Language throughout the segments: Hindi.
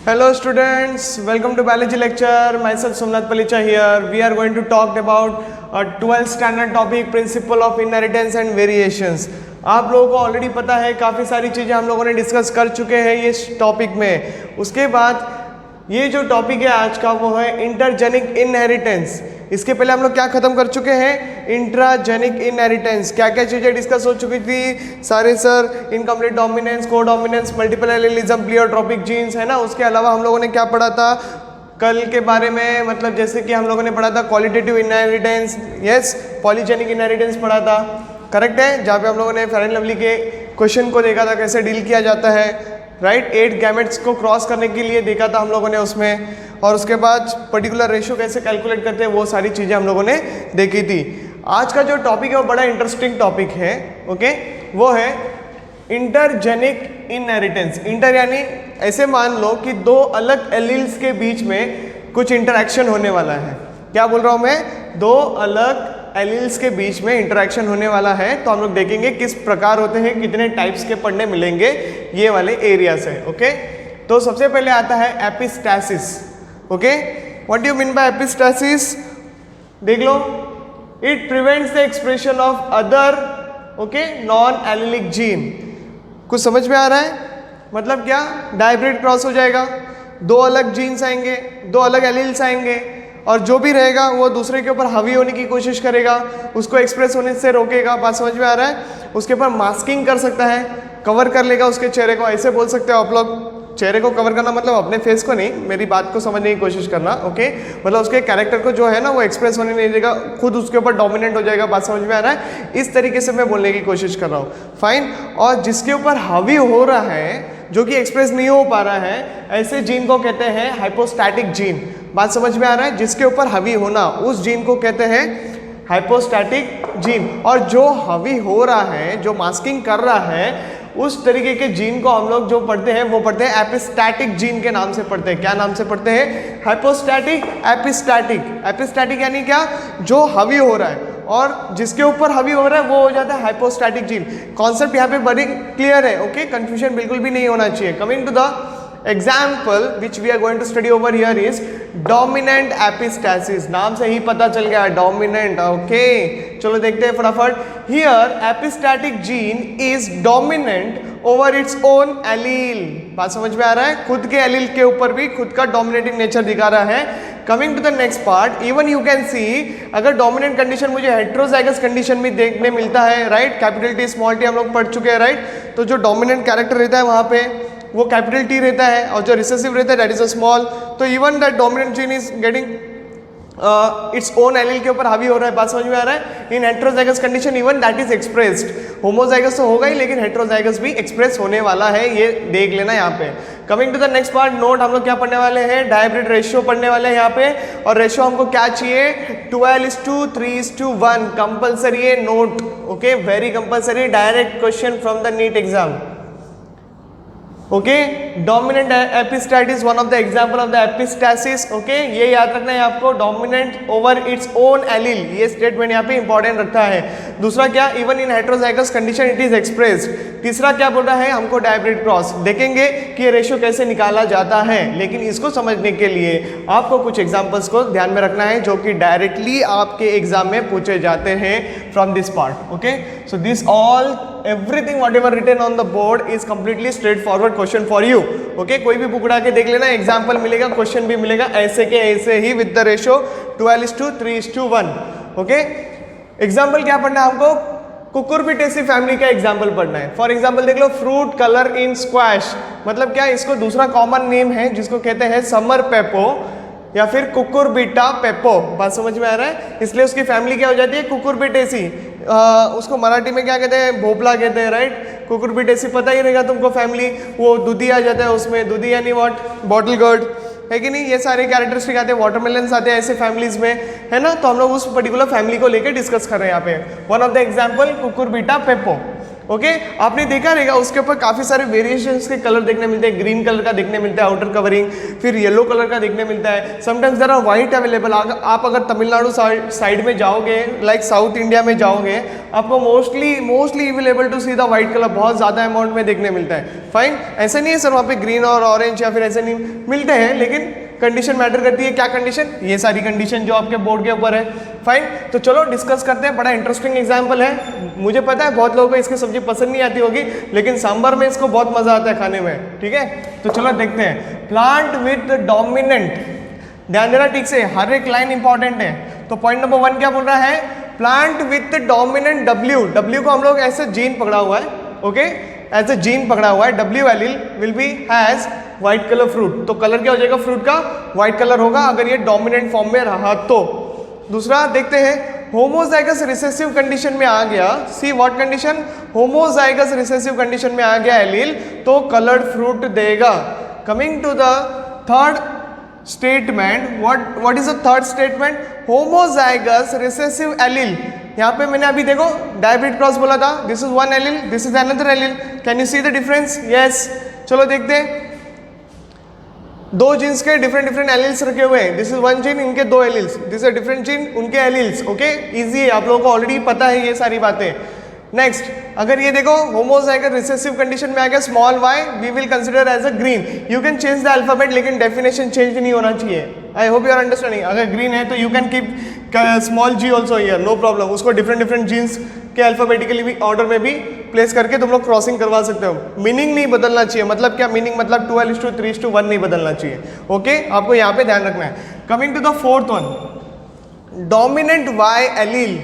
Hello students, welcome to biology lecture. Myself Somnath Palicha here. We are going to talk about a 12th standard topic principle of inheritance and variations. आप लोगों को ऑलरेडी पता है, काफ़ी सारी चीज़ें हम लोगों ने डिस्कस कर चुके हैं ये टॉपिक में. उसके बाद ये जो टॉपिक है आज का वो है इंटरजेनिक इनहेरिटेंस. इसके पहले हम लोग क्या खत्म कर चुके हैं, इंट्राजेनिक इनहेरिटेंस. क्या क्या चीज़ें डिस्कस हो चुकी थी सारे sir, incomplete dominance, codominance, multiple allelism, pleiotropic genes, है ना. उसके अलावा हम लोगों ने क्या पढ़ा था कल के बारे में, मतलब जैसे कि हम लोगों ने पढ़ा था qualitative inheritance, yes, polygenic inheritance पढ़ा था, करेक्ट है, जहाँ पे हम लोगों ने फेयर एंड लवली के क्वेश्चन को देखा था कैसे डील किया जाता है, राइट. 8 गैमेट्स को क्रॉस करने के लिए देखा था हम लोगों ने उसमें, और उसके बाद पर्टिकुलर रेशियो कैसे कैलकुलेट करते हैं वो सारी चीज़ें हम लोगों ने देखी थी. आज का जो टॉपिक है वो बड़ा इंटरेस्टिंग टॉपिक है, ओके. वो है इंटरजेनिक इनहेरिटेंस. इंटर यानी ऐसे मान लो कि दो अलग एलील्स के बीच में कुछ इंटरेक्शन होने वाला है. क्या बोल रहा हूँ मैं, दो अलग एलील्स के बीच में इंटरेक्शन होने वाला है. तो हम लोग देखेंगे किस प्रकार होते हैं, कितने टाइप्स के पढ़ने मिलेंगे ये वाले एरिया से, ओके. तो सबसे पहले आता है epistasis, okay. What do you mean by epistasis, देख लो. It prevents the expression of other, okay, non allelic gene. कुछ समझ में आ रहा है, मतलब क्या, डाइब्रिड क्रॉस हो जाएगा, दो अलग जीन्स आएंगे, दो अलग एलील्स आएंगे, और जो भी रहेगा वो दूसरे के ऊपर हावी होने की कोशिश करेगा, उसको एक्सप्रेस होने से रोकेगा. बात समझ में आ रहा है. उसके ऊपर मास्किंग कर सकता है, कवर कर लेगा उसके चेहरे को, ऐसे बोल सकते हो आप लोग. चेहरे को कवर करना मतलब अपने फेस को नहीं, मेरी बात को समझने की कोशिश करना, ओके. मतलब उसके कैरेक्टर को जो है ना वो एक्सप्रेस होने नहीं देगा, खुद उसके ऊपर डोमिनेंट हो जाएगा. बात समझ में आ रहा है. इस तरीके से मैं बोलने की कोशिश कर रहा हूँ, फाइन. और जिसके ऊपर हावी हो रहा है, जो कि एक्सप्रेस नहीं हो पा रहा है, ऐसे जीन को कहते हैं हाइपोस्टैटिक जीन. बात समझ में आ रहा है. जिसके ऊपर हावी होना उस जीन को कहते हैं हाइपोस्टैटिक जीन. और जो हावी हो रहा है, जो मास्किंग कर रहा है, उस तरीके के जीन को हम लोग जो पढ़ते हैं वो पढ़ते हैं एपिस्टैटिक जीन के नाम से पढ़ते हैं. क्या नाम से पढ़ते हैं, हाइपोस्टैटिक, एपिस्टैटिक. एपिस्टैटिक यानी क्या, जो हावी हो रहा है, और जिसके ऊपर हावी हो रहा है वो हो जाता है हाइपोस्टैटिक जीन. कॉन्सेप्ट यहाँ पे बड़ी क्लियर है, ओके. कंफ्यूजन बिल्कुल भी नहीं होना चाहिए. Coming to the example which we are going to study over here is dominant epistasis. नाम से ही पता चल गया, dominant, ओके. चलो देखते हैं फटाफट. Here epistatic gene is dominant over its own allele. बात समझ में आ रहा है. खुद के एलील के ऊपर भी खुद का डोमिनेटिंग नेचर दिखा रहा है. Coming to the next part, even you can see, अगर डोमिनेंट कंडीशन मुझे हेट्रोजाइगस कंडीशन में देखने मिलता है, right. Capital T small T हम लोग पढ़ चुके हैं, राइट. तो जो डोमिनेंट कैरेक्टर रहता है वहाँ पे वो कैपिटल टी रहता है, और जो रिसेसिव रहता है दैट इज अ स्मॉल. तो even that dominant gene is getting it's own allele के ऊपर हावी हो रहा है. बात समझ में आ रहा है. इन heterozygous condition even that is expressed. Homozygous तो होगा ही, लेकिन हेट्रोजाइगस भी एक्सप्रेस होने वाला है, ये देख लेना यहाँ पे. Coming to the next part, note. हम लोग क्या पढ़ने वाले हैं, डायब्रिड रेशियो पढ़ने वाले हैं यहाँ पे. और रेशियो हमको क्या चाहिए, 12:3:1 कंपल्सरी है. Note, okay, very compulsory. Direct question from the NEET exam, okay. Dominant epistat is one of the example of the epistasis, okay. ये याद रखना है आपको, dominant over its own allele, ये स्टेटमेंट यहाँ पे इंपॉर्टेंट रखता है. दूसरा क्या, even in heterozygous condition it is expressed. तीसरा क्या बोल रहा है हमको, डायब्रिड क्रॉस. देखेंगे कि ये रेशियो कैसे निकाला जाता है, लेकिन इसको समझने के लिए आपको कुछ एग्जाम्पल्स को ध्यान में रखना है जो कि डायरेक्टली आपके एग्जाम में पूछे जाते हैं from this part, okay. So this all everything whatever written on the board is completely straightforward question for you, okay. कोई भी बुक उठा के देख लेना, एग्जाम्पल मिलेगा, क्वेश्चन भी मिलेगा, ऐसे के ऐसे ही with the ratio 12:3:1, okay. Example क्या पढ़ना है हमको, कुकुरबिटेसी फैमिली का एग्जाम्पल पढ़ना है. फॉर एग्जाम्पल देख लो, फ्रूट कलर इन स्क्वैश. मतलब क्या, इसको दूसरा कॉमन नेम है जिसको कहते हैं समर पेपो या फिर कुकुरबिटा पेपो. बात समझ में आ रहा है. इसलिए उसकी फैमिली क्या हो जाती है, कुकुरबिटेसी. उसको मराठी में क्या कहते हैं, भोपला कहते हैं, राइट. कुकुरबिटेसी पता ही रहेगा तुमको फैमिली. वो दूधी आ जाता है उसमें, दूधी यानी व्हाट, बॉटल गर्ड, है कि नहीं. ये सारे कैरेक्टरिस्टिक आते हैं, वाटरमेलन्स आते हैं ऐसे फैमिलीज में, है ना. तो हम लोग उस पर्टिकुलर फैमिली को लेकर डिस्कस कर रहे हैं यहाँ पे. One of the example Cucurbita पेपो, okay आपने देखा रहेगा उसके ऊपर काफ़ी सारे वेरिएशंस के कलर देखने मिलते हैं, ग्रीन कलर का देखने मिलता है आउटर कवरिंग, फिर येलो कलर का देखने मिलता है, sometimes there are white available. आप अगर तमिलनाडु साइड में जाओगे, लाइक साउथ इंडिया में जाओगे, आपको mostly will able to see the white colour बहुत ज़्यादा अमाउंट में देखने मिलता है। फाइन, ऐसा नहीं है सर वहाँ पे ग्रीन और ऑरेंज या फिर ऐसे नहीं मिलते हैं, लेकिन कंडीशन मैटर करती है। क्या कंडीशन? ये सारी कंडीशन जो आपके बोर्ड के ऊपर है। फाइन, तो चलो डिस्कस करते हैं। बड़ा इंटरेस्टिंग एग्जांपल है, मुझे पता है बहुत लोगों को इसकी सब्जी पसंद नहीं आती होगी, लेकिन सांभर में इसको बहुत मजा आता है खाने में। ठीक है, तो चलो देखते हैं। प्लांट विथ डोमिनेंट, ध्यान देना ठीक से, हर एक लाइन इंपॉर्टेंट है। तो पॉइंट नंबर 1 क्या बोल रहा है? प्लांट विथ डोमिनेंट W को हम लोग ऐसे जीन पकड़ा हुआ है, ओके, एज ए जीन पकड़ा हुआ है। W allele will be has white colour fruit, तो कलर क्या हो जाएगा फ्रूट का? व्हाइट कलर होगा अगर ये डोमिनेंट फॉर्म में रहा तो। दूसरा देखते हैं, होमोजाइगस रिसेसिव कंडीशन में आ गया, see what condition? Homozygous recessive condition में आ गया एलील, तो कलर्ड फ्रूट देगा। Coming to the third statement, what is the third statement? Homozygous recessive allele, यहाँ पे मैंने अभी देखो डायब्रिड क्रॉस बोला था, this is one allele, this is another allele, can you see the difference? Yes, चलो देखते हैं। दो जीन्स के डिफरेंट एलील्स रखे हुए हैं, दिस इज वन जीन, इनके दो alleles, this is different gene, उनके एलील्स, ओके, इजी है, आप लोगों को ऑलरेडी पता है ये सारी बातें। नेक्स्ट, अगर ये देखो होमोजाइगस रिसेसिव कंडीशन में आ गया small y, we will consider as a green. You can change the alphabet, लेकिन डेफिनेशन चेंज नहीं होना चाहिए। I hope you are understanding. अगर ग्रीन है तो you can keep small g also here, no problem. उसको डिफरेंट जीन्स के अल्फाबेटिकली भी ऑर्डर में भी प्लेस करके तुम लोग क्रॉसिंग करवा सकते हो। मीनिंग नहीं बदलना चाहिए, मतलब क्या मीनिंग? मतलब 12:3:1 नहीं बदलना चाहिए, ओके, आपको यहाँ पे ध्यान रखना है। Coming to the fourth one, dominant y allele,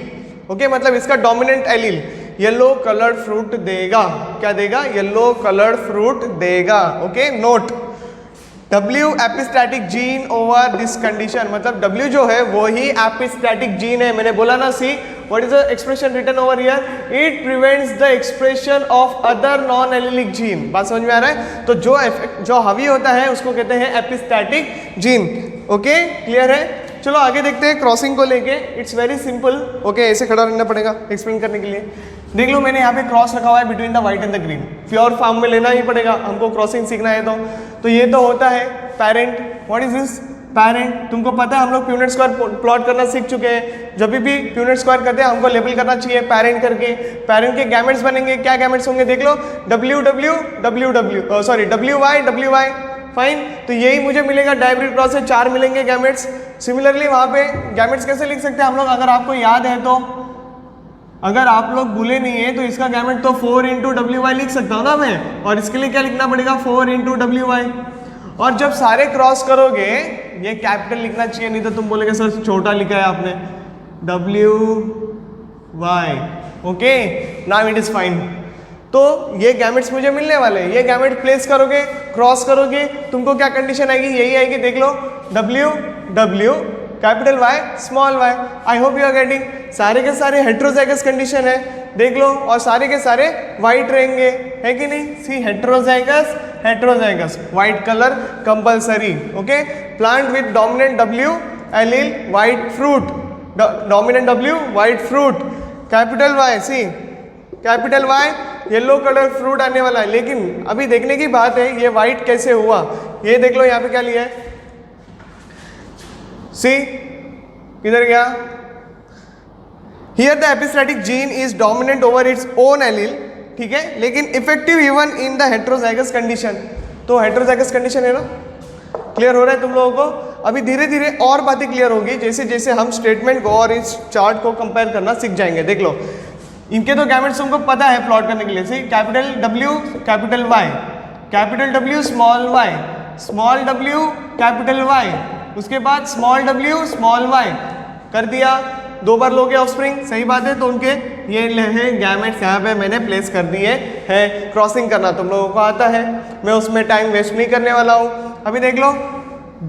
okay, मतलब इसका dominant allele yellow coloured fruit देगा। क्या देगा? येलो कलर्ड फ्रूट देगा, okay. Note, W epistatic gene over this condition, मतलब W जो है वो ही एपिस्टैटिक जीन है। मैंने बोला ना, see what is the expression written over here? It prevents the expression of other non allelic gene. बात समझ में आ रहा है? तो जो हावी होता है उसको कहते हैं एपिस्टैटिक जीन, ओके, क्लियर है? चलो आगे देखते हैं क्रॉसिंग को लेके। इट्स वेरी सिंपल, ओके, ऐसे खड़ा रहना पड़ेगा एक्सप्लेन करने के लिए। देख लो, मैंने यहाँ पे क्रॉस रखा हुआ है between the white and the green, pure form में लेना ही पड़ेगा हमको, क्रॉसिंग सीखना है तो ये तो होता है parent. What is this? Parent. तुमको पता है हम लोग प्यूनेट स्क्वायर प्लॉट करना सीख चुके हैं। जब भी प्यूनेट स्क्वायर करते हैं हमको लेबल करना चाहिए पेरेंट करके। पेरेंट के गैमेट्स बनेंगे, क्या गैमेट्स होंगे देख लो, WY। फाइन, तो यही मुझे मिलेगा डायब्रिड क्रॉस से 4 मिलेंगे गैमेट्स। सिमिलरली वहाँ पे गैमेट्स कैसे लिख सकते हैं हम लोग? अगर आपको याद है तो, अगर आप लोग भूले नहीं है तो इसका गैमेट तो 4 × WY लिख सकता हूँ ना मैं, और इसके लिए क्या लिखना पड़ेगा? 4 × WY। और जब सारे क्रॉस करोगे, ये कैपिटल लिखना चाहिए, नहीं तो तुम बोलेगे सर छोटा लिखा है आपने, WY, okay, now it is fine. तो ये गैमेट्स मुझे मिलने वाले हैं, ये गैमेट प्लेस करोगे, क्रॉस करोगे, तुमको क्या कंडीशन आएगी? यही आएगी, देख लो, W capital Y small y। I hope you are getting. सारे के सारे हेट्रोजाइगस कंडीशन है, देख लो, और सारे के सारे वाइट रहेंगे, है कि नहीं? See heterozygous white colour compulsory, okay. Plant with dominant W allele white fruit, dominant W white fruit, capital Y, see capital Y yellow colour fruit आने वाला है। लेकिन अभी देखने की बात है ये वाइट कैसे हुआ, ये देख लो यहाँ पे क्या लिया है, सी किधर गया? Here the epistatic gene is dominant over its own allele, ठीक है, लेकिन effective even in the heterozygous condition. तो हेट्रोजाइगस कंडीशन है ना, क्लियर हो रहा है तुम लोगों को? अभी धीरे धीरे और बातें क्लियर होगी जैसे जैसे हम स्टेटमेंट को और इस चार्ट को कंपेयर करना सीख जाएंगे। देख लो, इनके तो गैमेट्स तुमको पता है प्लॉट करने के लिए, see capital W capital Y, capital W small y, small W capital Y, उसके बाद स्मॉल W स्मॉल y कर दिया, 2 बार लोगे ऑफस्प्रिंग, सही बात है। तो उनके ये है गैमेट्स यहाँ पे मैंने प्लेस कर दिए हैं। क्रॉसिंग करना तुम लोगों को आता है, मैं उसमें टाइम वेस्ट नहीं करने वाला हूँ। अभी देख लो,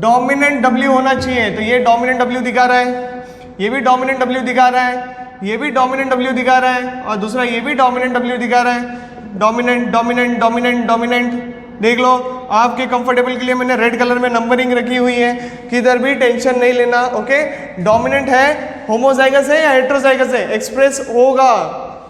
डोमिनेंट W होना चाहिए, तो ये डोमिनेंट W दिखा रहा है, ये भी डोमिनेंट W दिखा रहा है, ये भी डोमिनेंट W दिखा रहा है, और दूसरा ये भी डोमिनेंट W दिखा रहा है। डोमिनेंट डोमिनेंट डोमिनेंट डोमिनेंट, देख लो, आपके कंफर्टेबल के लिए मैंने रेड कलर में नंबरिंग रखी हुई है, किधर भी टेंशन नहीं लेना, ओके। डोमिनेंट है, होमोजाइगस है या हेट्रोजाइगस है, एक्सप्रेस होगा,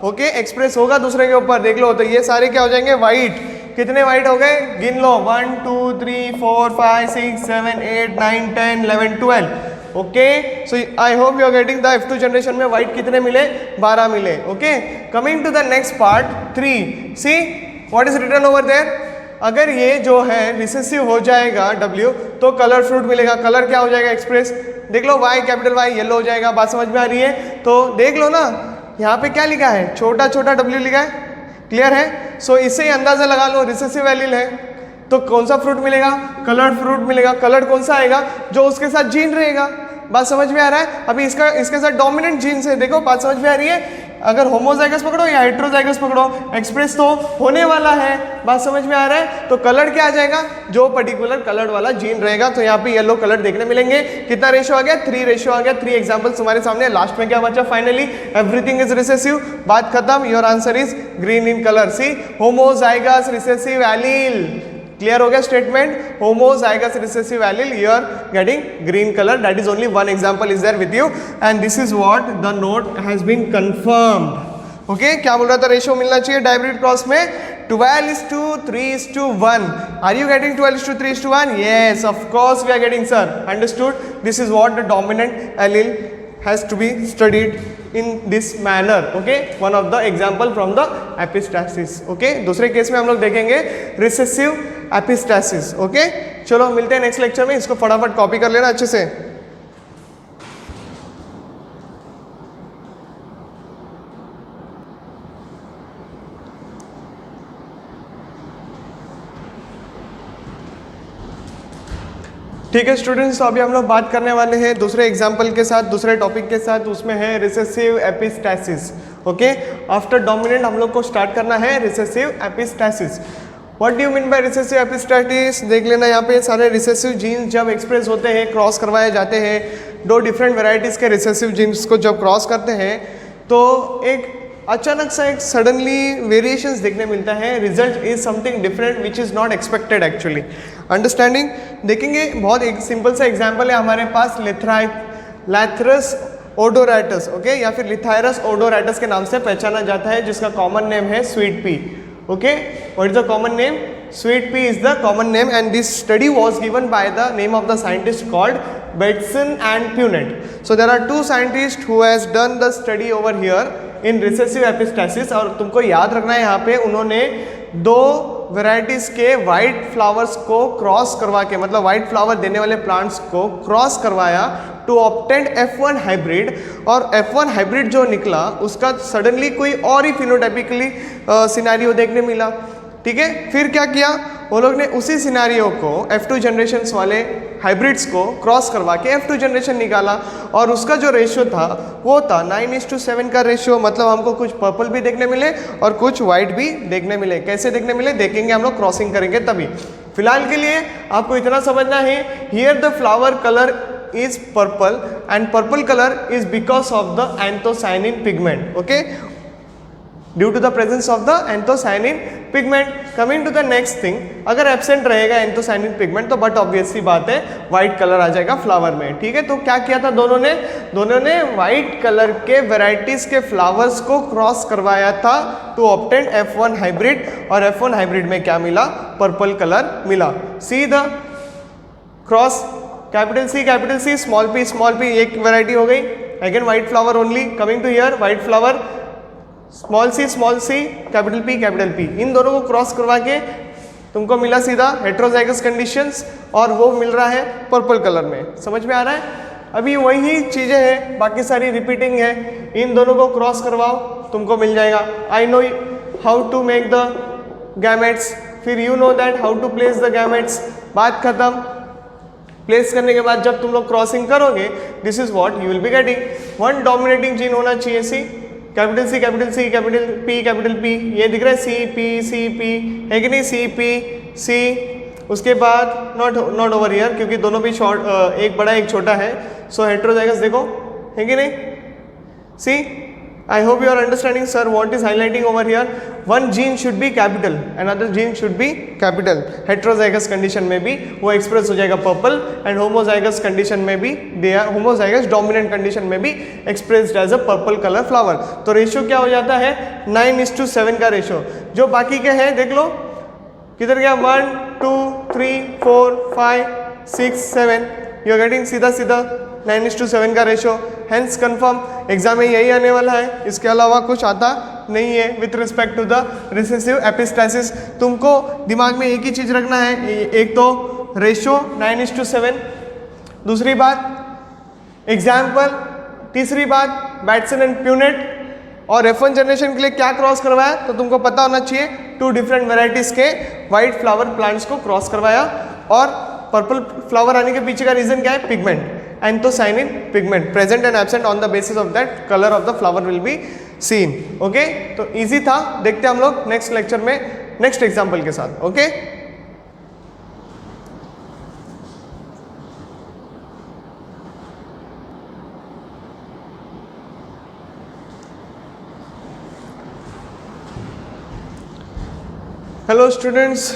ओके, एक्सप्रेस होगा दूसरे के ऊपर। देख लो, तो ये सारे क्या हो जाएंगे, वाइट। कितने वाइट हो गए, गिन लो, 1 2 3 4 5 6 7 8 9 10 11 12। Okay, so I hope you are getting the F2 generation में वाइट कितने मिले, 12 मिले। Okay, coming to the next part 3, see what is written over there. अगर ये जो है रिसेसिव हो जाएगा W, तो कलर फ्रूट मिलेगा। कलर क्या हो जाएगा, एक्सप्रेस। देख लो, Y कैपिटल Y येलो हो जाएगा। बात समझ में आ रही है? तो देख लो ना, यहाँ पे क्या लिखा है, छोटा छोटा W लिखा है, क्लियर है। सो इससे ही अंदाजा लगा लो रिसेसिव एलील है तो कौन सा फ्रूट मिलेगा, कलर्ड फ्रूट मिलेगा। कलर्ड कौन सा आएगा, जो उसके साथ जीन रहेगा। बात समझ में आ रहा है? अभी इसके साथ डोमिनेंट जीन्स है। देखो, बात समझ में आ रही है? अगर होमोजाइगस पकड़ो या हेट्रोजाइगस पकड़ो, एक्सप्रेस तो होने वाला है। बात समझ में आ रहा है? तो कलर क्या आ जाएगा, जो पर्टिकुलर कलर वाला जीन रहेगा। तो यहाँ पे येलो कलर देखने मिलेंगे। कितना रेशियो आ गया, 3 रेशियो आ गया। 3 एग्जांपल्स तुम्हारे सामने। लास्ट में क्या बचा, फाइनली एवरीथिंग इज रिसेसिव। बात खत्म। Your answer is green in colour. See, homozygous recessive allele. Clear हो गया statement, homozygous recessive allele, you are getting green color. That is only one example is there with you, and this is what the note has been confirmed. Okay, क्या बोल रहा था, रेशियो मिलना चाहिए डायब्रिड क्रॉस में 12:3:1. Are you getting 12:3:1? Yes, of course we are getting, sir. Understood? This is what the dominant allele has to be studied in this manner. Okay, one of the example from the epistasis. Okay, दूसरे केस में हम लोग देखेंगे रिसेसिव एपिस्टासिस। ओके, चलो मिलते हैं नेक्स्ट लेक्चर में। इसको फटाफट कॉपी कर लेना अच्छे से। ठीक है स्टूडेंट्स, तो अभी हम लोग बात करने वाले हैं दूसरे एग्जाम्पल के साथ, दूसरे टॉपिक के साथ। उसमें है recessive epistasis. Okay, after dominant हम लोग को स्टार्ट करना है recessive epistasis. What do you mean bye recessive epistasis? देख लेना, यहाँ पे सारे रिसेसिव जीन्स जब एक्सप्रेस होते हैं, क्रॉस करवाए जाते हैं, 2 डिफरेंट वेराइटीज़ के रिसेसिव जीन्स को जब क्रॉस करते हैं तो एक अचानक सा एक सडनली वेरिएशंस देखने मिलता है। Result is something different which is not expected actually. Understanding देखेंगे, बहुत एक सिंपल सा एग्जाम्पल है हमारे पास, लैथरस ओडोरैटस। ओके, या फिर लिथायरस ओडोरैटस के नाम से पहचाना जाता है, जिसका कॉमन नेम है sweet pea. Okay, what is the common name? Sweet pea is the common name, and this study was given by the name of the scientist called Bateson and Punnett. So there are 2 scientists who has done the study over here in recessive epistasis. और तुमको याद रखना है, यहाँ पे उन्होंने 2 वेराइटीज़ के वाइट फ्लावर्स को क्रॉस करवा के, मतलब वाइट फ्लावर देने वाले प्लांट्स को क्रॉस करवाया टू ऑब्टेन F1 हाइब्रिड। और F1 हाइब्रिड जो निकला उसका सडनली कोई और ही फिनोटाइपिकली सिनेरियो देखने मिला। ठीक है, फिर क्या किया वो लोग ने, उसी सिनेरियो को F2 जनरेशन्स वाले हाइब्रिड्स को क्रॉस करवा के F2 जनरेशन निकाला। और उसका जो रेशियो था वो था 9:7 का रेशियो। मतलब हमको कुछ पर्पल भी देखने मिले और कुछ वाइट भी देखने मिले। कैसे देखने मिले देखेंगे हम लोग, क्रॉसिंग करेंगे तभी। फिलहाल के लिए आपको इतना समझना है, here the flower colour is purple and purple color is because of the anthocyanin pigment. Okay, due to the presence of the anthocyanin pigment. Coming to the next thing, अगर एब्सेंट रहेगा anthocyanin pigment तो बट ऑब्वियस सी बात है वाइट कलर आ जाएगा फ्लावर में। ठीक है, तो क्या किया था दोनों ने वाइट कलर के वेराइटीज के फ्लावर्स को क्रॉस करवाया था टू ऑब्टेन F1 हाइब्रिड। और F1 हाइब्रिड में क्या मिला, पर्पल कलर मिला। See the cross, capital C small P, एक वैरायटी हो गई। Again white flower only. Coming to here white flower, small C capital P, इन दोनों को क्रॉस करवा के तुमको मिला सीधा हेट्रोजाइगस कंडीशंस, और वो मिल रहा है पर्पल कलर में। समझ में आ रहा है? अभी वही चीज़ें हैं, बाकी सारी रिपीटिंग है। इन दोनों को क्रॉस करवाओ, तुमको मिल जाएगा। I know how to make the gametes, फिर you know that how to place the gametes. बात खत्म। प्लेस करने के बाद जब तुम लोग क्रॉसिंग करोगे, this is what you will be getting. 1 dominating gene होना चाहिए, सी कैपिटल पी, ये दिख रहा है सी पी है कि नहीं, सी। उसके बाद नॉट ओवर हियर, क्योंकि दोनों भी शॉर्ट, एक बड़ा एक छोटा है। सो हेट्रोजाइगस देखो है कि नहीं, सी I hope you are understanding, sir, what is highlighting over here. One gene should be capital, another gene should be capital. Heterozygous condition में भी वो express हो जाएगा purple, and homozygous condition में भी they are homozygous dominant condition में भी expressed as a purple color flower. तो रेशियो क्या हो जाता है 9:7 का रेशियो. जो बाकी के हैं देख लो किधर गया 1 2 3 4 5 6 7 यू आर गेटिंग सीधा सीधा 9:7 का रेशियो. हेंस कंफर्म एग्जाम में यही आने वाला है, इसके अलावा कुछ आता नहीं है with respect to the recessive epistasis. तुमको दिमाग में एक ही चीज रखना है, एक तो रेशियो 9:7, दूसरी बात एग्जाम्पल, तीसरी बात बैटसन एंड प्यूनेट. और F1 जनरेशन के लिए क्या क्रॉस करवाया तो तुमको पता होना चाहिए, 2 डिफरेंट वेराइटीज के वाइट फ्लावर प्लांट्स को क्रॉस करवाया. और पर्पल फ्लावर आने के पीछे का रीजन क्या है, pigment. Anthocyanin pigment present and absent on the basis of that colour of the flower will be seen. Okay, तो इजी था. देखते हैं हम लोग नेक्स्ट लेक्चर में नेक्स्ट एग्जाम्पल के साथ. ओके हेलो स्टूडेंट्स,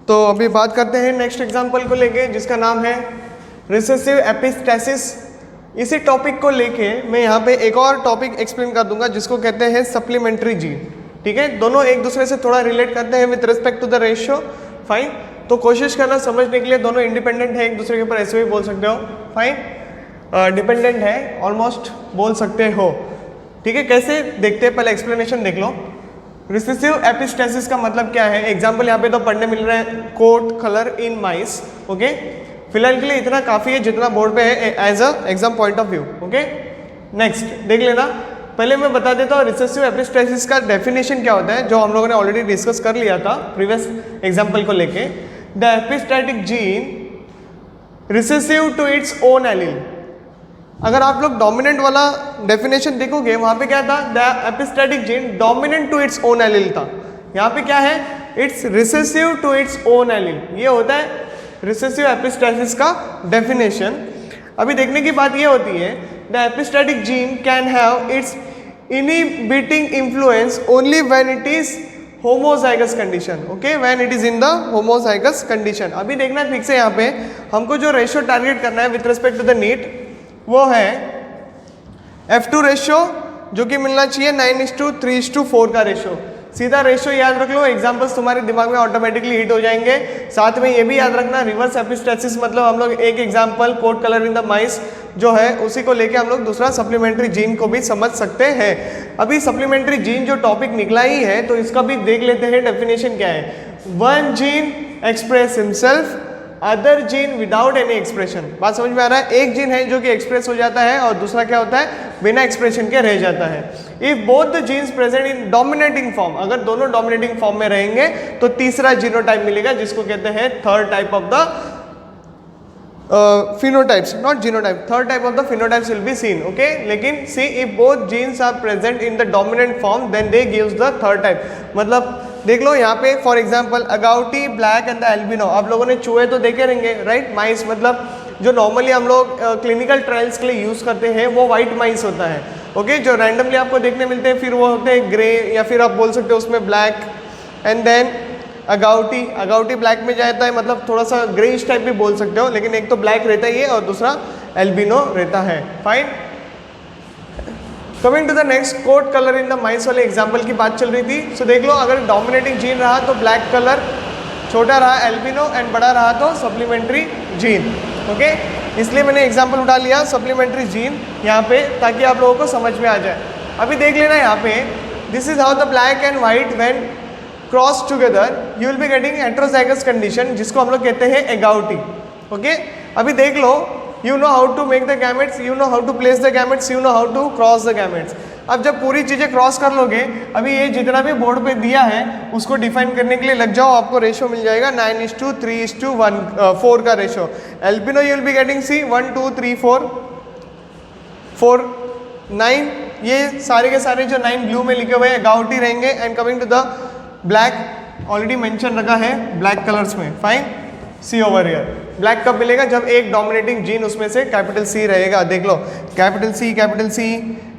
तो अभी बात करते हैं नेक्स्ट एग्जाम्पल को लेके जिसका नाम है रिसेसिव एपिस्टैसिस. इसी टॉपिक को लेके मैं यहाँ पे एक और टॉपिक एक्सप्लेन कर दूंगा जिसको कहते हैं सप्लीमेंट्री जीन. ठीक है, दोनों एक दूसरे से थोड़ा रिलेट करते हैं with respect to the ratio. Fine, तो कोशिश करना समझने के लिए. दोनों इंडिपेंडेंट है एक दूसरे के ऊपर, ऐसे भी बोल सकते हो. फाइन, डिपेंडेंट है ऑलमोस्ट बोल सकते हो. ठीक है, कैसे देखते हैं, पहले एक्सप्लेनेशन देख लो. रिसेसिव एपिस्टैसिस का मतलब क्या है, एग्जाम्पल यहाँ पे तो पढ़ने मिल रहा है coat colour in mice. Okay, फिलहाल के लिए इतना काफ़ी है जितना बोर्ड पे है as a exam point of view. Okay, next देख लेना. पहले मैं बता देता हूँ रिसेसिव एपिस्टैसिस का डेफिनेशन क्या होता है, जो हम लोगों ने ऑलरेडी डिस्कस कर लिया था प्रीवियस एग्जाम्पल को लेके. The epistatic gene recessive to its own allele. अगर आप लोग डोमिनेंट वाला डेफिनेशन देखोगे वहां पे क्या था, the epistatic gene dominant to its own allele था. यहाँ पे क्या है, its recessive to its own allele. ये होता है रिसेसिव एपिस्टैसिस का डेफिनेशन. अभी देखने की बात ये होती है, the epistatic gene can have it's inhibiting influence only when it is homozygous condition. Okay, when it is in the homozygous condition. अभी देखना ठीक से, यहाँ पे हमको जो रेशियो टारगेट करना है with respect to the NEET वो है F2 रेशियो, जो कि मिलना चाहिए 9:3:4 का रेशियो. सीधा रेशियो याद रख लो, एग्जांपल्स तुम्हारे दिमाग में ऑटोमेटिकली हिट हो जाएंगे. साथ में ये भी याद रखना, रिवर्स एपिस्टैसिस मतलब हम लोग एक example coat colour in the माइस जो है उसी को लेके हम लोग दूसरा सप्लीमेंट्री जीन को भी समझ सकते हैं. अभी सप्लीमेंट्री जीन जो टॉपिक निकला ही है तो इसका भी देख लेते हैं डेफिनेशन क्या है. One gene express himself, other gene without any expression. बात समझ में आ रहा है, एक जीन है जो कि एक्सप्रेस हो जाता है और दूसरा क्या होता है, बिना एक्सप्रेशन के रह जाता है. If both the genes present in dominating form, अगर दोनों डोमिनेटिंग फॉर्म में रहेंगे तो तीसरा जीनोटाइप मिलेगा जिसको कहते हैं third type of the phenotypes, not genotype. Third type of the phenotypes will be seen. Okay, लेकिन see if both genes are present in the dominant form then they gives the third type. मतलब देख लो यहाँ पे for example agouti, black and the albino. आप लोगों ने चूहे तो देखे रहेंगे राइट. माइस मतलब जो नॉर्मली हम लोग क्लिनिकल ट्रायल्स के लिए यूज़ करते हैं वो वाइट माइस होता है. ओके, जो रैंडमली आपको देखने मिलते हैं फिर वो होते हैं ग्रे, या फिर आप बोल सकते हो उसमें black. And then agouti black में जाता है, मतलब थोड़ा सा ग्रेइश टाइप भी बोल सकते हो, लेकिन एक तो ब्लैक रहता है ये और दूसरा एल्बिनो रहता है. Fine, coming to the next, coat colour in the mice वाले एग्जाम्पल की बात चल रही थी. सो देख लो, अगर डोमिनेटिंग जीन रहा तो ब्लैक कलर, छोटा रहा एल्बिनो एंड बड़ा रहा तो सप्लीमेंट्री जीन. ओके, इसलिए मैंने एग्जाम्पल उठा लिया सप्लीमेंट्री जीन यहाँ पे ताकि आप लोगों को समझ में आ जाए. अभी देख लेना यहाँ पे, this is how the black and white when cross together you will be getting heterozygous condition जिसको हम लोग कहते हैं एगाउटी. ओके, अभी देख लो, you know how to make the gametes, you know how to place the gametes, you know how to cross the gametes. अब जब पूरी चीज़ें क्रॉस कर लोगे, अभी ये जितना भी बोर्ड पे दिया है उसको डिफाइन करने के लिए लग जाओ, आपको रेशो मिल जाएगा 9:3:4 का ratio. Albino you will be getting C 1 2 3 4 4 9. ये सारे के सारे जो 9 ब्लू में लिखे हुए हैं गाउटी रहेंगे. And coming to the black already mention रखा है ब्लैक कलर्स में. Fine, see over here. Black कब मिलेगा, जब एक डोमिनेटिंग जीन उसमें से कैपिटल सी रहेगा. देख लो, capital C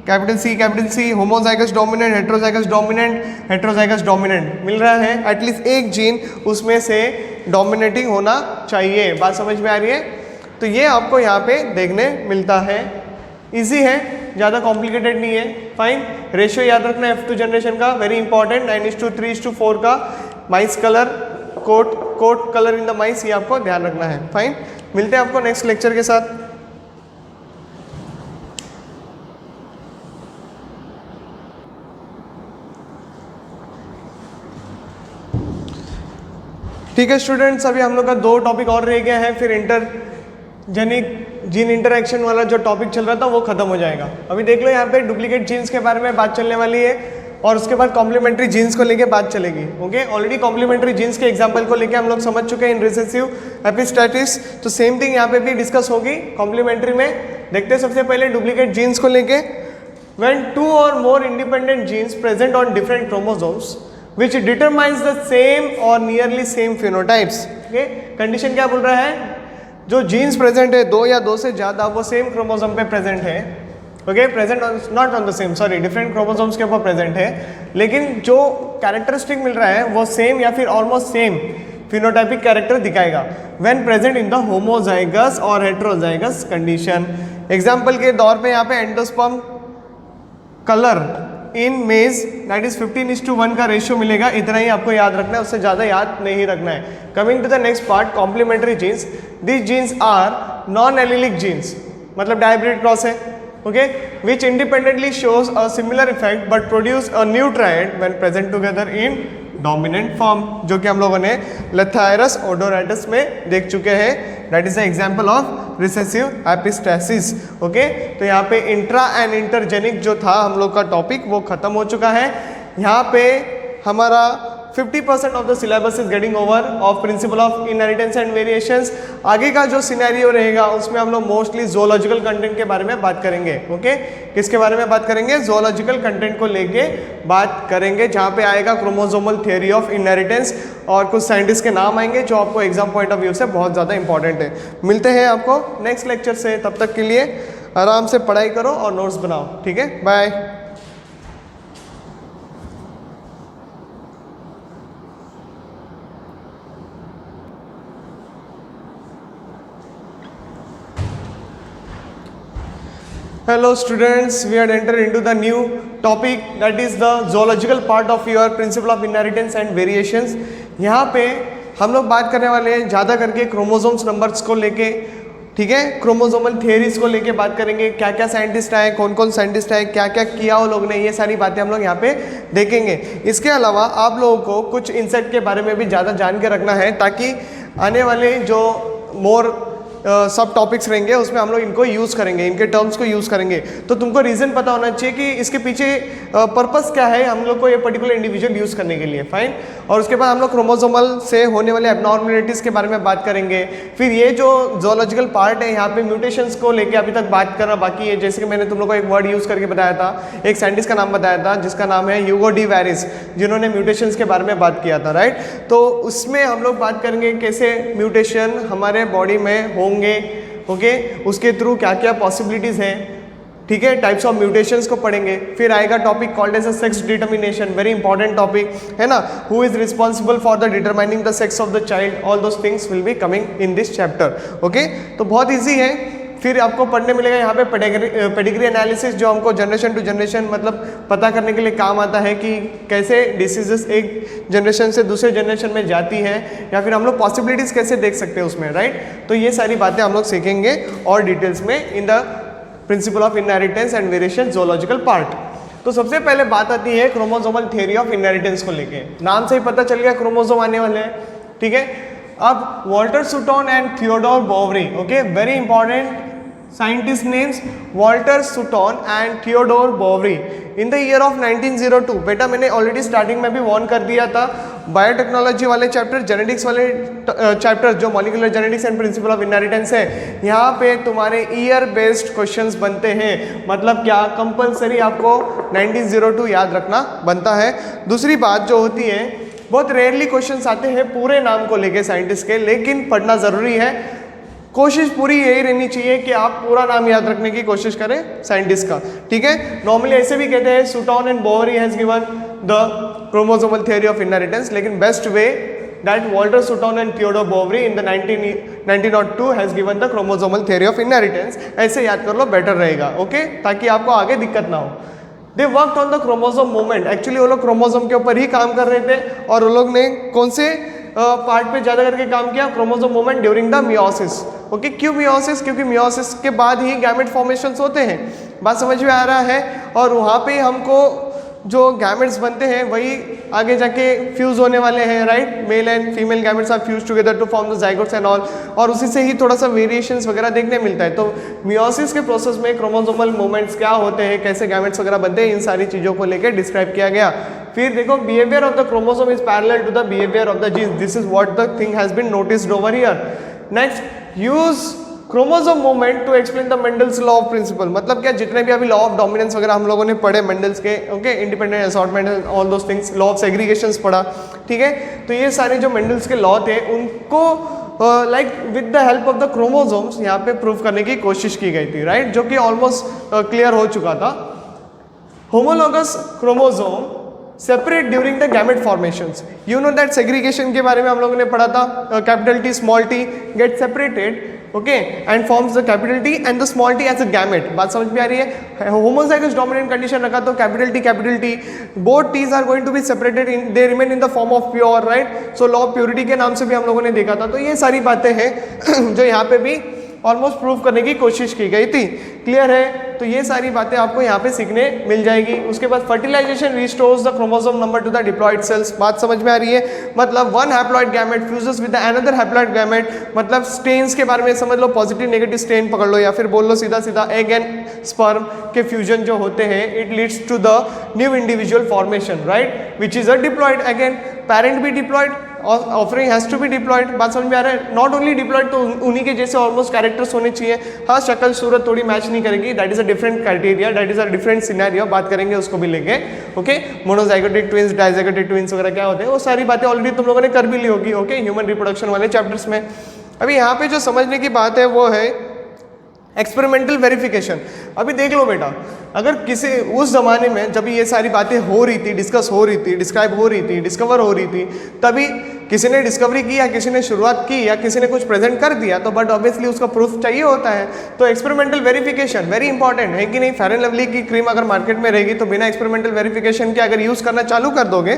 capital C homozygous dominant, heterozygous dominant मिल रहा है, एटलीस्ट एक जीन उसमें से डोमिनेटिंग होना चाहिए। बात समझ में आ रही है? तो ये आपको यहाँ पे देखने मिलता है, इजी है, ज़्यादा कॉम्प्लिकेटेड नहीं है। फाइन, रेशियो याद रखना है F2 जनरेशन का, वेरी इंपॉर्टेंट, 9:3:4 का mice colour, coat colour in the mice, ये आपको ध्यान रखना है। फाइन, मिलते हैं आपको नेक्स्ट लेक्चर के साथ। ठीक है स्टूडेंट्स, अभी हम लोग का 2 टॉपिक और रह गया है, फिर इंटरजेनिक जीन इंटरेक्शन वाला जो टॉपिक चल रहा था वो खत्म हो जाएगा। अभी देख लो यहाँ पे डुप्लीकेट जीन्स के बारे में बात चलने वाली है और उसके बाद कॉम्प्लीमेंट्री जीन्स को लेके बात चलेगी। ओके, ऑलरेडी कॉम्प्लीमेंट्री जीन्स के एग्जांपल को लेके हम लोग समझ चुके हैं इन रिसेसिव एपिस्टैटिस, तो सेम थिंग यहाँ पे भी डिस्कस होगी कॉम्प्लीमेंट्री में। देखते हैं सबसे पहले डुप्लीकेट जीन्स को लेके। व्हेन 2 और more independent genes present on different chromosomes which determines the same or nearly same phenotypes। okay? Condition क्या बोल रहा है? जो जीन्स प्रेजेंट है 2 या 2 से ज़्यादा, वो सेम क्रोमोसोम पे प्रेजेंट है। Okay, present not on the same, sorry, different chromosomes के ऊपर प्रेजेंट है, लेकिन जो कैरेक्टरिस्टिक मिल रहा है वो सेम या फिर ऑलमोस्ट सेम फिनोटाइपिक कैरेक्टर दिखाएगा when present in the homozygous और हेट्रोजाइगस कंडीशन। एग्जाम्पल के तौर पे यहाँ पे एंडोस्पर्म कलर इन मेज दैट इज 15:1 का रेशियो मिलेगा, इतना ही आपको याद रखना है, उससे ज़्यादा याद नहीं रखना है। Coming to the next part, complementary genes, this genes are non allelic genes, मतलब डायब्रिड क्रॉस है। Okay, which independently shows a similar effect but produce a new trait when present together in dominant form, जो कि हम लोगों ने लेथायरस ओडोराइटस में देख चुके हैं। That is the example of recessive epistasis. Okay, तो यहाँ पे इंट्रा एंड इंटरजेनिक जो था हम लोग का टॉपिक वो खत्म हो चुका है। यहाँ पे हमारा 50% of the syllabus is getting over of principle of inheritance and variations. आगे का जो सिनेरियो रहेगा उसमें हम लोग मोस्टली जोलॉजिकल कंटेंट के बारे में बात करेंगे। ओके, किसके बारे में बात करेंगे? जोलॉजिकल कंटेंट को लेके बात करेंगे, जहाँ पे आएगा क्रोमोसोमल थियोरी ऑफ इनहेरिटेंस और कुछ साइंटिस्ट के नाम आएंगे जो आपको एग्जाम पॉइंट ऑफ व्यू से बहुत ज़्यादा इंपॉर्टेंट है। मिलते हैं आपको नेक्स्ट लेक्चर से, तब तक के लिए आराम से पढ़ाई करो और नोट्स बनाओ। ठीक है, bye. Hello students, we had entered into the new topic that is the zoological part of your principle of inheritance and variations। यहाँ पे हम लोग बात करने वाले हैं ज़्यादा करके क्रोमोसोम्स नंबर्स को लेके। ठीक है, क्रोमोसोमल थियरीज को लेके बात करेंगे, क्या क्या साइंटिस्ट आए, कौन कौन साइंटिस्ट आए, क्या क्या किया वो लोग ने, ये सारी बातें हम लोग यहाँ पे देखेंगे। इसके अलावा आप लोगों को कुछ इंसेक्ट के बारे में भी ज़्यादा जान के रखना है, ताकि आने वाले जो मोर सब टॉपिक्स रहेंगे उसमें हम लोग इनको यूज़ करेंगे, इनके टर्म्स को यूज़ करेंगे। तो तुमको रीज़न पता होना चाहिए कि इसके पीछे पर्पस क्या है हम लोग को ये पर्टिकुलर इंडिविजुअल यूज़ करने के लिए। फाइन, और उसके बाद हम लोग क्रोमोसोमल से होने वाले एबनॉर्मलिटीज़ के बारे में बात करेंगे। फिर ये जो जोलॉजिकल पार्ट है यहाँ पे म्यूटेशंस को लेके अभी तक बात करना बाकी है। जैसे कि मैंने तुम लोग को एक वर्ड यूज़ करके बताया था, एक साइंटिस्ट का नाम बताया था जिसका नाम है ह्यूगो डी वेरिस, जिन्होंने म्यूटेशंस के बारे में बात किया था। राइट, तो उसमें हम लोग बात करेंगे कैसे म्यूटेशन हमारे बॉडी में होंगे। ओके, उसके थ्रू क्या क्या पॉसिबिलिटीज़ हैं। ठीक है, टाइप्स ऑफ म्यूटेशंस को पढ़ेंगे। फिर आएगा topic called as a sex determination, very important topic है ना। Who is responsible for the determining the sex of the child, all those things will be coming in this chapter. Okay, तो बहुत ईजी है। फिर आपको पढ़ने मिलेगा यहाँ पे पेडिग्री एनालिसिस, जो हमको जनरेशन टू जनरेशन मतलब पता करने के लिए काम आता है कि कैसे डिसीजेस एक जनरेशन से दूसरे जनरेशन में जाती है, या फिर हम लोग पॉसिबिलिटीज़ कैसे देख सकते हैं उसमें। राइट, तो ये सारी बातें हम लोग सीखेंगे और डिटेल्स में in the principle of inheritance and variation zoological part. तो सबसे पहले बात आती है क्रोमोसोमल थियरी ऑफ इनहेरिटेंस को लेके। नाम से ही पता चल गया क्रोमोसोम आने वाले हैं। ठीक है, अब Walter Sutton and Theodore Boveri, okay, very important scientist names Walter Sutton and Theodore Boveri in the year of 1902। बेटा मैंने ऑलरेडी स्टार्टिंग में भी वार्न कर दिया था, बायोटेक्नोलॉजी वाले चैप्टर, जेनेटिक्स वाले चैप्टर जो molecular genetics and principle of inheritance है, यहाँ पे तुम्हारे ईयर बेस्ड क्वेश्चंस बनते हैं। मतलब क्या, कंपलसरी आपको 1902 याद रखना बनता है। दूसरी बात जो होती है, बहुत रेयरली क्वेश्चंस आते हैं पूरे नाम को लेके साइंटिस्ट के, लेकिन पढ़ना ज़रूरी है। कोशिश पूरी यही रहनी चाहिए कि आप पूरा नाम याद रखने की कोशिश करें साइंटिस्ट का, ठीक है। नॉर्मली ऐसे भी कहते हैं Sutton and Boveri has given the chromosomal theory of inheritance, लेकिन best way that Walter Sutton and Theodore Boveri in the 1902 has given the chromosomal theory of inheritance। ऐसे याद कर लो, बेटर रहेगा, ओके, ताकि आपको आगे दिक्कत ना हो। They worked on the chromosome movement, actually वो लोग क्रोमोसोम के ऊपर ही काम कर रहे थे, और वो लोग ने कौन से पार्ट पे ज़्यादा करके काम किया, chromosome movement during the meiosis, okay. क्यों मियोसिस? क्योंकि मियोसिस के बाद ही गैमेट फॉर्मेशंस होते हैं, बात समझ में आ रहा है, और वहाँ पे हमको जो गैमेट्स बनते हैं वही आगे जाके फ्यूज होने वाले हैं, right. Male and female gametes are fuse together to form the zygotes and all, और उसी से ही थोड़ा सा वेरिएशंस वगैरह देखने मिलता है। तो मियोसिस के प्रोसेस में क्रोमोसोमल मूवमेंट्स क्या होते हैं, कैसे गैमेट्स वगैरह बनते हैं, इन सारी चीज़ों को लेकर डिस्क्राइब किया गया। फिर देखो, behaviour of the chromosome is parallel to the behaviour of the genes, this is what the thing has been noticed over here. Next, use chromosome movement to explain the Mendel's law of principle, मतलब क्या, जितने भी अभी लॉ ऑफ डोमिनेंस वगैरह हम लोगों ने पढ़े मेंडल्स के, okay, independent assortment and all those things, law of segregations पढ़ा, ठीक है। तो ये सारे जो मेंडल्स के लॉ थे उनको like with the help of the chromosomes यहाँ पे प्रूव करने की कोशिश की गई थी, राइट, जो कि ऑलमोस्ट क्लियर हो चुका था। Homologous chromosome separate during the gamete formations, you know that segregation के बारे में हम लोगों ने पढ़ा था, capital T small T get separated, okay, and forms the capital T and the small T as a gamete, बात समझ में आ रही है। होमोजाइगस डोमिनेंट कंडीशन रखा तो capital T both Ts are going to be separated, in they remain in the form of pure, right. So law of purity के नाम से भी हम लोगों ने देखा था। तो ये सारी बातें हैं जो यहाँ पे भी ऑलमोस्ट प्रूव करने की कोशिश की गई थी, क्लियर है। तो ये सारी बातें आपको यहाँ पे सीखने मिल जाएगी। उसके बाद fertilization restores the chromosome number to the diploid cells, बात समझ में आ रही है। मतलब one haploid gamete fuses with another haploid gamete, मतलब स्टेन्स के बारे में समझ लो, पॉजिटिव नेगेटिव स्टेन पकड़ लो, या फिर बोल लो सीधा सीधा एग एंड स्पर्म के फ्यूजन जो होते हैं, it leads to the new individual formation, right, which is a diploid. Again parent भी diploid, offering has to be diploid, बात समझ में आ रहा है। नॉट ओनली डिप्लॉइड, तो उन्हीं के जैसे ऑलमोस्ट कैरेक्टर्स होने चाहिए। हाँ, शक्ल सूरत थोड़ी मैच नहीं करेगी, that is a different criteria, that is a different scenario, बात करेंगे उसको भी लेके, okay. Monozygotic twins, dizygotic twins वगैरह क्या होते हैं, वो सारी बातें ऑलरेडी तुम लोगों ने कर भी ली होगी, ओके, ह्यूमन रिप्रोडक्शन वाले चैप्टर्स में। अभी यहाँ पे जो समझने की बात है वो है एक्सपेरिमेंटल वेरिफिकेशन। अभी देख लो बेटा, अगर किसी उस ज़माने में जब ये सारी बातें हो रही थी, डिस्कस हो रही थी, डिस्क्राइब हो रही थी, डिस्कवर हो रही थी, तभी किसी ने डिस्कवरी की या किसी ने शुरुआत की या किसी ने कुछ प्रेजेंट कर दिया, तो बट ऑब्वियसली उसका प्रूफ चाहिए होता है। तो एक्सपेरिमेंटल वेरिफिकेशन वेरी इंपॉर्टेंट है कि नहीं। फेयर एंड लवली की क्रीम अगर मार्केट में रहेगी तो बिना एक्सपेरिमेंटल वेरिफिकेशन के अगर यूज़ करना चालू कर दोगे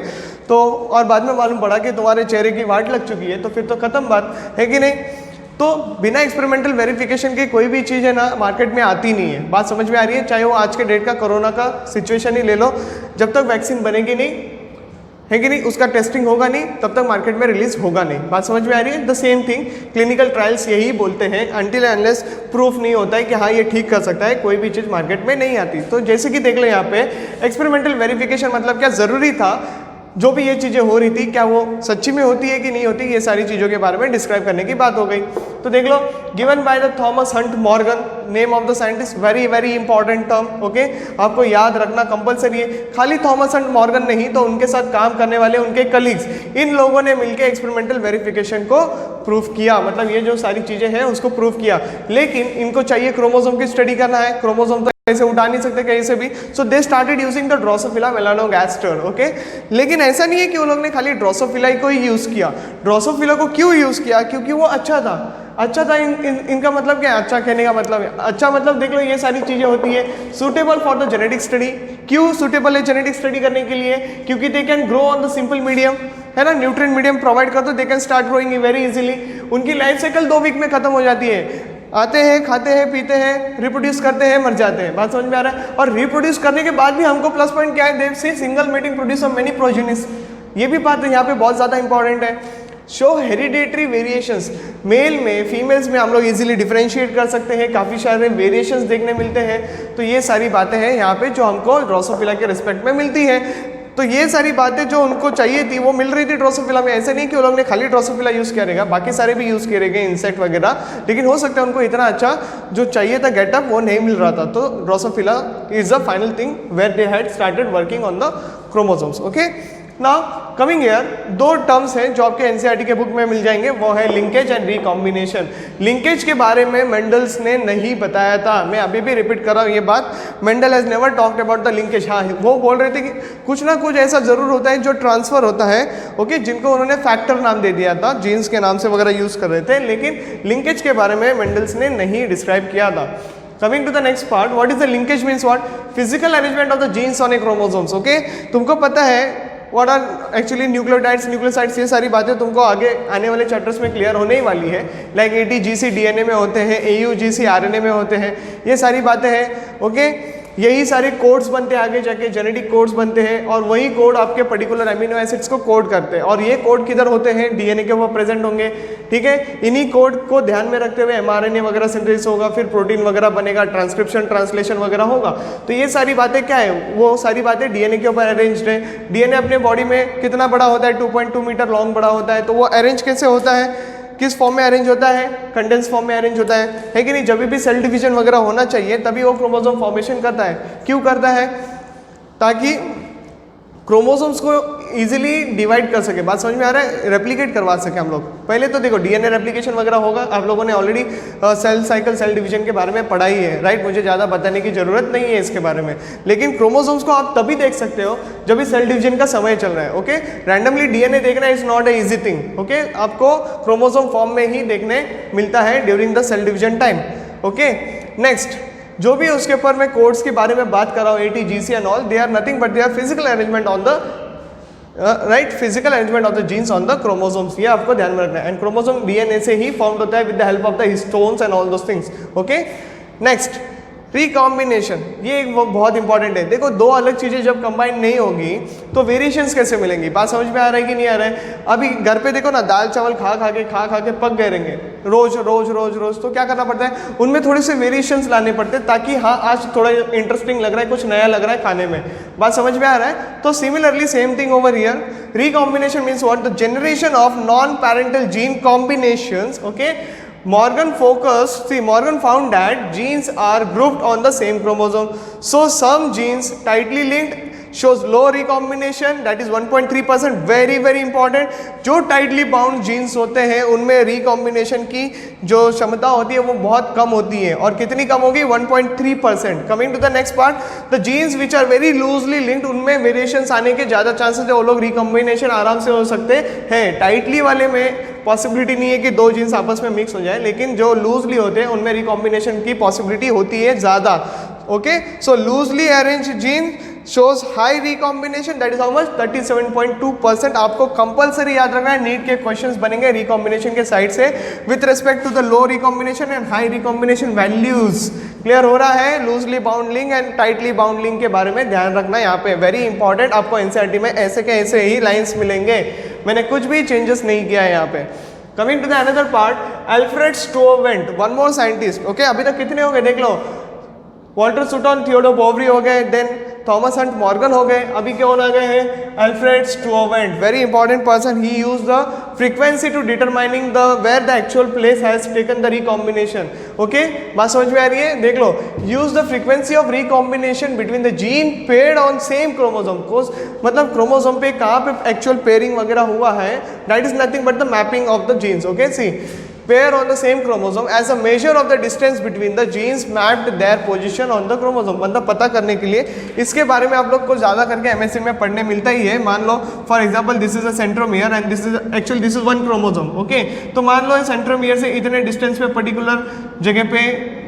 तो, और बाद में मालूम पड़ा कि तुम्हारे चेहरे की वाट लग चुकी है, तो फिर तो खत्म बात है कि नहीं। तो बिना एक्सपेरिमेंटल वेरिफिकेशन के कोई भी चीज़ है ना मार्केट में आती नहीं है, बात समझ में आ रही है। चाहे वो आज के डेट का कोरोना का सिचुएशन ही ले लो, जब तक वैक्सीन बनेगी नहीं, है कि नहीं, उसका टेस्टिंग होगा नहीं, तब तक मार्केट में रिलीज होगा नहीं, बात समझ में आ रही है। The same thing clinical trials यही बोलते हैं, अनटिल अनलेस प्रूफ नहीं होता है कि हाँ ये ठीक कर सकता है, कोई भी चीज़ मार्केट में नहीं आती। तो जैसे कि देख लो यहाँ पे एक्सपेरिमेंटल वेरिफिकेशन मतलब क्या ज़रूरी था, जो भी ये चीज़ें हो रही थी क्या वो सच्ची में होती है कि नहीं होती, ये सारी चीज़ों के बारे में डिस्क्राइब करने की बात हो गई। तो देख लो, given by the Thomas Hunt Morgan, name of the scientist, very very important term, okay, आपको याद रखना कंपलसरी है। खाली थॉमस हंट मॉर्गन नहीं, तो उनके साथ काम करने वाले उनके कलीग्स, इन लोगों ने मिलकर एक्सपेरिमेंटल वेरिफिकेशन को प्रूफ किया, मतलब ये जो सारी चीज़ें हैं उसको प्रूफ किया। लेकिन इनको चाहिए क्रोमोसोम की स्टडी करना है, क्रोमोसोम तो ऐसे उठा नहीं सकते कहीं से भी, so they started using the Drosophila melanogaster, okay. लेकिन ऐसा नहीं है कि उन लोगों ने खाली ड्रोसोफिला को ही यूज़ किया। ड्रोसोफिला को क्यों यूज़ किया? क्योंकि वो अच्छा था। अच्छा था इनका मतलब क्या है? अच्छा कहने का मतलब है, अच्छा मतलब देख लो ये सारी चीज़ें होती है suitable for the genetic study. क्यों सूटेबल है जेनेटिक स्टडी करने के लिए? क्योंकि they can grow on the simple medium, है ना, न्यूट्रिएंट मीडियम प्रोवाइड कर दो, they can start growing very easily. उनकी लाइफ साइकिल 2 वीक में खत्म हो जाती है, आते हैं, खाते हैं, पीते हैं, रिप्रोड्यूस करते हैं, मर जाते हैं, बात समझ में आ रहा है। और रिप्रोड्यूस करने के बाद भी हमको प्लस पॉइंट क्या है, देव से single mating produce of many progenies, ये भी बात यहाँ पे बहुत ज़्यादा इंपॉर्टेंट है। शो हेरिडेटरी वेरिएशंस, मेल में फीमेल्स में हम लोग इजीली डिफरेंशिएट कर सकते हैं, काफ़ी सारे वेरिएशंस देखने मिलते हैं। तो ये सारी बातें हैं यहाँ पे जो हमको ड्रोसोफिला के रिस्पेक्ट में मिलती है। तो ये सारी बातें जो उनको चाहिए थी वो मिल रही थी ड्रोसोफिला में। ऐसे नहीं कि वो लोग ने खाली ड्रोसोफिला यूज़ किया रहेगा, बाकी सारे भी यूज़ किए रहेंगे, इंसेक्ट वगैरह, लेकिन हो सकता है उनको इतना अच्छा जो चाहिए था गेटअप वो नहीं मिल रहा था। तो Drosophila is the final thing where they had started working on the chromosomes, okay. ना कमिंग ईयर दो टर्म्स हैं जो आपके एनसीईआरटी के बुक में मिल जाएंगे, वो है लिंकेज एंड रिकॉम्बिनेशन। लिंकेज के बारे में मेंडल्स ने नहीं बताया था, मैं अभी भी रिपीट कर रहा हूँ ये बात, Mendel has never talked about the linkage. हाँ, वो बोल रहे थे कि कुछ ना कुछ ऐसा जरूर होता है जो ट्रांसफर होता है, ओके, जिनको उन्होंने फैक्टर नाम दे दिया था, जीन्स के नाम से वगैरह यूज कर रहे थे, लेकिन लिंकेज के बारे में मेंडल्स ने नहीं डिस्क्राइब किया था। Coming to the next part, what is the linkage means what? Physical arrangement of the genes on a chromosomes, okay? तुमको पता है what are actually nucleotides, nucleosides, ये सारी बातें तुमको आगे आने वाले चैप्टर्स में क्लियर होने ही वाली है। लाइक ATGC DNA में होते हैं, AUGC RNA में होते हैं, ये सारी बातें हैं, ओके? यही सारे कोड्स बनते हैं आगे जाके, जेनेटिक कोड्स बनते हैं, और वही कोड आपके पर्टिकुलर अमीनो एसिड्स को कोड करते हैं, और ये कोड किधर होते हैं? डीएनए के ऊपर प्रेजेंट होंगे, ठीक है? इन्हीं कोड को ध्यान में रखते हुए एमआरएनए वगैरह सिंथेसिस होगा, फिर प्रोटीन वगैरह बनेगा, ट्रांसक्रिप्शन ट्रांसलेशन वगैरह होगा। तो ये सारी बातें क्या है? वो सारी बातें डीएनए के ऊपर अरेंज्ड है। डीएनए अपने बॉडी में कितना बड़ा होता है? 2.2 मीटर लॉन्ग बड़ा होता है। तो वो अरेंज कैसे होता है? किस फॉर्म में अरेंज होता है? कंडेंस फॉर्म में अरेंज होता है कि नहीं? जब भी सेल डिवीजन वगैरह होना चाहिए तभी वो क्रोमोसोम फॉर्मेशन करता है। क्यों करता है? ताकि क्रोमोसोम्स को इजीली डिवाइड कर सके। बात समझ में आ रहा है? रेप्लिकेट करवा सके हम लोग। पहले तो देखो डीएनए रेप्लिकेशन वगैरह होगा, आप लोगों ने already cell cycle, cell division के बारे में पढ़ा ही है, राइट? मुझे ज़्यादा बताने की जरूरत नहीं है इसके बारे में। लेकिन क्रोमोसोम्स को आप तभी देख सकते हो जब भी सेल डिवीजन का समय चल रहा है, ओके? रैंडमली डीएनए देखना is not a easy thing, okay? आपको क्रोमोसोम फॉर्म में ही देखने मिलता है during the cell division time, okay? Next, जो भी उसके ऊपर मैं कोड्स के बारे में बात कर रहा हूँ, ATGC and all, they are nothing but they are physical arrangement on the right, physical arrangement of the genes on the chromosomes. ये आपको ध्यान में रखना है। एंड क्रोमोसोम डीएनए से ही फॉर्म्ड होता है with the help of the histones and all those things, okay? Next, recombination, ये एक बहुत इंपॉर्टेंट है। देखो, दो अलग चीजें जब कंबाइन नहीं होगी तो वेरिएशंस कैसे मिलेंगी? बात समझ में आ रहा है कि नहीं आ रहा है? अभी घर पे देखो ना, दाल चावल खा खा के पक गए रहेंगे रोज रोज रोज रोज, तो क्या करना पड़ता है? उनमें थोड़े से वेरिएशंस लाने पड़ते हैं ताकि हाँ, आज थोड़ा इंटरेस्टिंग लग रहा है, कुछ नया लग रहा है खाने में। बात समझ में आ रहा है? तो similarly same thing over here, recombination means what? The generation of non parental gene combinations, okay? Morgan found that genes are grouped on the same chromosome. So some genes tightly linked shows low recombination, that is 1.3%, very very important। जो टाइटली बाउंड जीन्स होते हैं उनमें रिकॉम्बिनेशन की जो क्षमता होती है वो बहुत कम होती है, और कितनी कम होगी? 1.3%। Coming to the next part, the genes which are very loosely linked, उनमें वेरिएशंस आने के ज़्यादा चांसेस है, वो लोग रिकॉम्बिनेशन आराम से हो सकते हैं। टाइटली वाले में पॉसिबिलिटी नहीं है कि दो जीन्स आपस में मिक्स हो जाए, लेकिन जो लूजली होते हैं उनमें रिकॉम्बिनेशन की पॉसिबिलिटी होती है ज़्यादा, okay? So loosely arrange gene shows high recombination, that is how much? 37.2%। आपको कंपलसरी याद रखना है, नीट के क्वेश्चंस बनेंगे रिकॉम्बिनेशन के साइड से with respect to the low recombination and high recombination values. Clear हो रहा है? Loosely bound link and tightly bound link के बारे में ध्यान रखना यहाँ पे, वेरी इंपॉर्टेंट। आपको एनसीईआरटी में ऐसे के ऐसे ही लाइन्स मिलेंगे, मैंने कुछ भी चेंजेस नहीं किया है यहाँ पे। Coming to the another part, Alfred Stuart, one more scientist, okay? अभी तक कितने हो गए देख लो, वॉल्टर सूटन, थियोडोर बोवरी हो गए, देन थॉमस हंट मॉर्गन हो गए, अभी कौन आ गए हैं? Alfred Stuart, very important person. He use the frequency to determining the where the actual place has taken the recombination, okay? बात समझ में आ रही है? देख लो, use the frequency of recombination between the gene paired on same chromosome, मतलब क्रोमोसोम पे कहाँ पे एक्चुअल पेयरिंग वगैरह हुआ है, that is nothing but the mapping of the genes, okay? See, pair on the same chromosome as a measure of the distance between the genes mapped their position on the chromosome। मतलब पता करने के लिए, इसके बारे में आप लोग को ज़्यादा करके एमएससी में पढ़ने मिलता ही है। मान लो for example this is a centromere and this is one chromosome, okay? तो मान लो सेंट्रोमियर से इतने डिस्टेंस पे पर्टिकुलर जगह पे,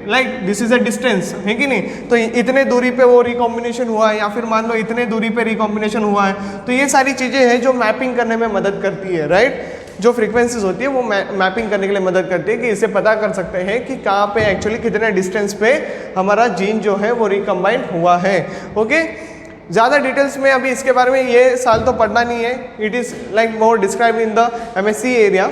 like this is a distance, है कि नहीं? तो इतने दूरी पे वो रिकॉम्बिनेशन हुआ है, या फिर मान लो इतने दूरी पे रिकॉम्बिनेशन हुआ है। तो ये सारी चीज़ें हैं जो मैपिंग करने में मदद करती है, राइट? जो फ्रीक्वेंसीज होती है वो मैपिंग करने के लिए मदद करती है कि इससे पता कर सकते हैं कि कहाँ पे एक्चुअली कितने डिस्टेंस पे हमारा जीन जो है वो रिकम्बाइंड हुआ है, ओके? ज़्यादा डिटेल्स में अभी इसके बारे में ये साल तो पढ़ना नहीं है, it is like more describe in the MSc area.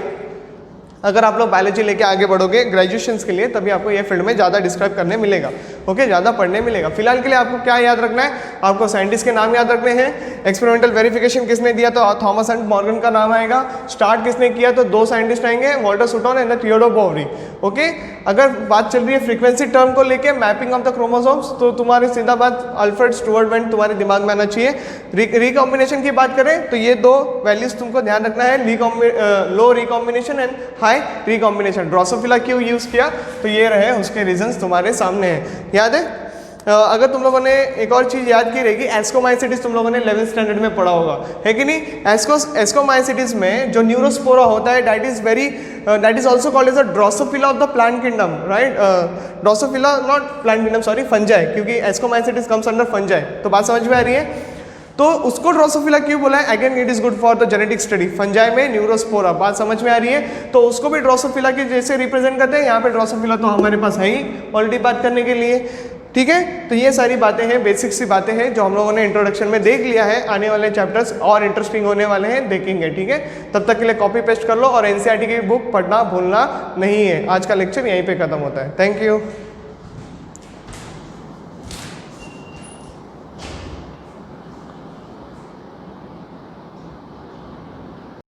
अगर आप लोग बायोलॉजी लेके आगे बढ़ोगे ग्रेजुएशंस के लिए, तभी आपको ये फील्ड में ज़्यादा डिस्क्राइब करने मिलेगा, ओके, ज़्यादा पढ़ने मिलेगा। फिलहाल के लिए आपको क्या याद रखना है, आपको साइंटिस्ट के नाम याद रखने हैं। एक्सपेरिमेंटल वेरिफिकेशन किसने दिया, तो थॉमस एंड मॉर्गन का नाम आएगा। स्टार्ट किसने किया, तो 2 साइंटिस्ट आएंगे, Walter Sutton and Theodore Boveri. Okay, अगर बात चल रही है फ्रीक्वेंसी टर्म को लेके, मैपिंग ऑफ द क्रोमोसोम्स, तो तुम्हारी सीधा बात अल्फ्रेड स्टुअर्ट वेंट तुम्हारे दिमाग में आना चाहिए। रिकॉम्बिनेशन की बात करें तो ये 2 वैल्यूज तुमको ध्यान रखना है, low recombination and high recombination. Drosophila क्यों यूज किया, तो ये रहे उसके रीजंस तुम्हारे सामने हैं, याद है। अगर तुम लोगों ने एक और चीज़ याद की रहेगी, एस्कोमाइसिटिस तुम लोगों ने 11th स्टैंडर्ड में पढ़ा होगा, है कि नहीं। एस्कोमाइसिटिस में जो न्यूरोस्पोरा होता है, that is also called as a Drosophila of the plant kingdom, right. Drosophila not plant kingdom, sorry, fungi, क्योंकि एस्कोमाइसिटिस कम्स अंडर फंजाई। तो बात समझ में आ रही है। तो उसको ड्रोसोफिला क्यों बोला है, again it is good for the genetic study. Fungi में न्यूरोस्पोरा, बात समझ में आ रही है। तो उसको भी ड्रोसोफिला के जैसे रिप्रेजेंट करते हैं। यहाँ पे ड्रोसोफिला तो हमारे पास है ही ऑलरेडी बात करने के लिए, ठीक है। तो ये सारी बातें हैं, बेसिक सी बातें हैं जो हम लोगों ने इंट्रोडक्शन में देख लिया है। आने वाले चैप्टर्स और इंटरेस्टिंग होने वाले हैं, देखेंगे, ठीक है। तब तक के लिए कॉपी पेस्ट कर लो और एनसीईआरटी की बुक पढ़ना भूलना नहीं है। आज का लेक्चर यहीं पे खत्म होता है। Thank you.